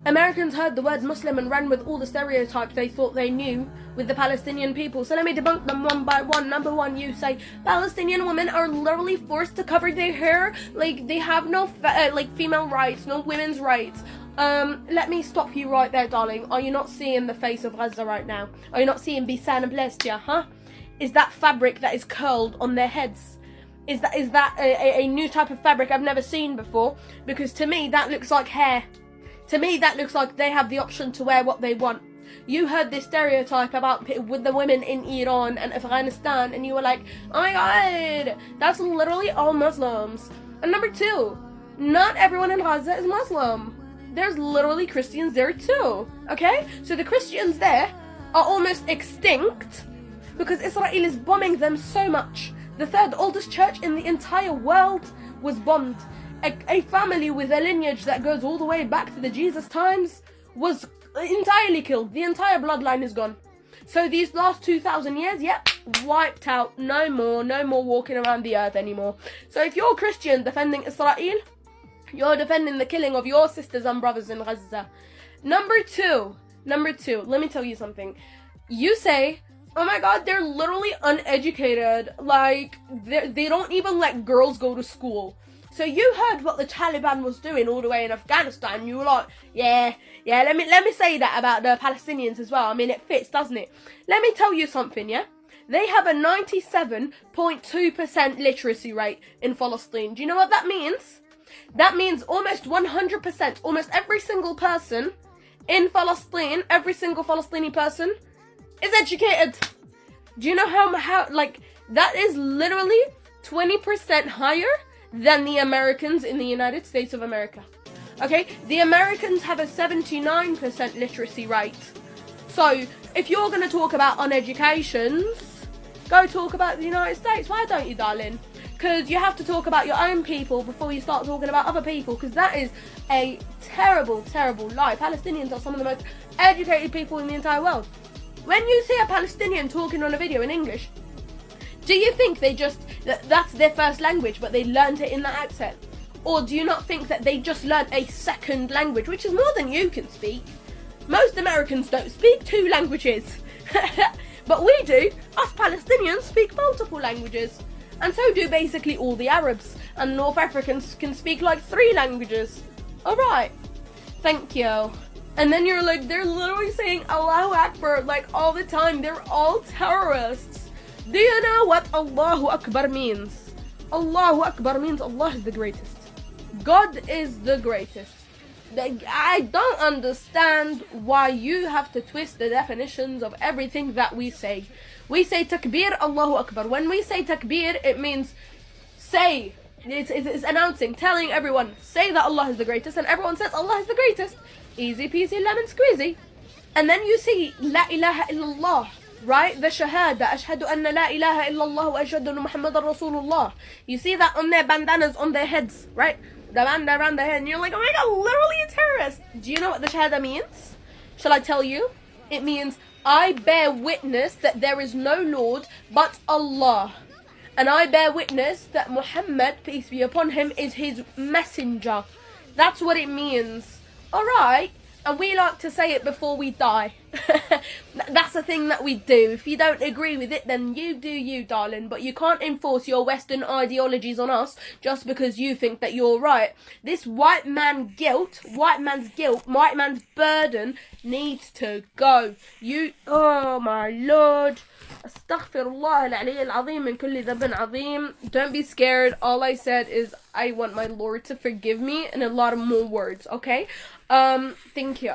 Americans heard the word Muslim and ran with all the stereotypes they thought they knew with the Palestinian people. So let me debunk them one by one. Number one, you say Palestinian women are literally forced to cover their hair. Like, they have no female rights, no women's rights. Let me stop you right there, darling. Are you not seeing the face of Gaza right now? Are you not seeing Bisan and Blestia, huh? Is that fabric that is curled on their heads? Is that a new type of fabric I've never seen before? Because to me, that looks like hair. To me, that looks like they have the option to wear what they want. You heard this stereotype about with the women in Iran and Afghanistan, and you were like, oh my god, that's literally all Muslims. And number two, not everyone in Gaza is Muslim. There's literally Christians there too, okay? So the Christians there are almost extinct because Israel is bombing them so much. The third oldest church in the entire world was bombed. A family with a lineage that goes all the way back to the Jesus times was entirely killed. The entire bloodline is gone. So these last 2,000 years, yep, wiped out. No more walking around the earth anymore. So if you're a Christian defending Israel, you're defending the killing of your sisters and brothers in Gaza. Number two, let me tell you something. You say, oh my god, they're literally uneducated. Like, they don't even let girls go to school. So you heard what the Taliban was doing all the way in Afghanistan. You were like, yeah, let me say that about the Palestinians as well. I mean, it fits, doesn't it? Let me tell you something, yeah? They have a 97.2% literacy rate in Palestine. Do you know what that means? That means almost 100%, almost every single person in Palestine, every single Palestinian person is educated. Do you know how like, that is literally 20% higher than the Americans in the United States of America. Okay, the Americans have a 79% literacy rate. So if you're going to talk about uneducations, go talk about the United States. Why don't you, darling? Because you have to talk about your own people before you start talking about other people, because that is a terrible, terrible lie. Palestinians are some of the most educated people in the entire world. When you see a Palestinian talking on a video in English, do you think that's their first language, but they learned it in that accent? Or do you not think that they just learned a second language, which is more than you can speak? Most Americans don't speak 2 languages. But we do. Us Palestinians speak multiple languages. And so do basically all the Arabs. And North Africans can speak like 3 languages. Alright. Thank you. And then you're like, they're literally saying Allahu Akbar like all the time. They're all terrorists. Do you know what Allahu Akbar means? Allahu Akbar means Allah is the greatest. God is the greatest. I don't understand why you have to twist the definitions of everything that we say. We say takbir, Allahu Akbar. When we say takbir, it means say. It's announcing, telling everyone, say that Allah is the greatest, and everyone says Allah is the greatest. Easy peasy lemon squeezy. And then you see La ilaha illallah. Right? The shahada, ashhadu anna la ilaha illallah wa ashhadu anna Muhammadan Rasulullah. You see that on their bandanas on their heads, right? The band around their head, and you're like, oh my god, literally a terrorist. Do you know what the shahada means? Shall I tell you? It means, I bear witness that there is no Lord but Allah. And I bear witness that Muhammad, peace be upon him, is his messenger. That's what it means. Alright? And we like to say it before we die. That's the thing that we do. If you don't agree with it, then you do you, darling. But you can't enforce your Western ideologies on us just because you think that you're right. This white man's guilt, white man's burden needs to go. Oh my Lord. Astaghfirullah al-Ali al-Azim min kulli dhanbin azim. Don't be scared. All I said is I want my Lord to forgive me and a lot of more words, okay? Thank you.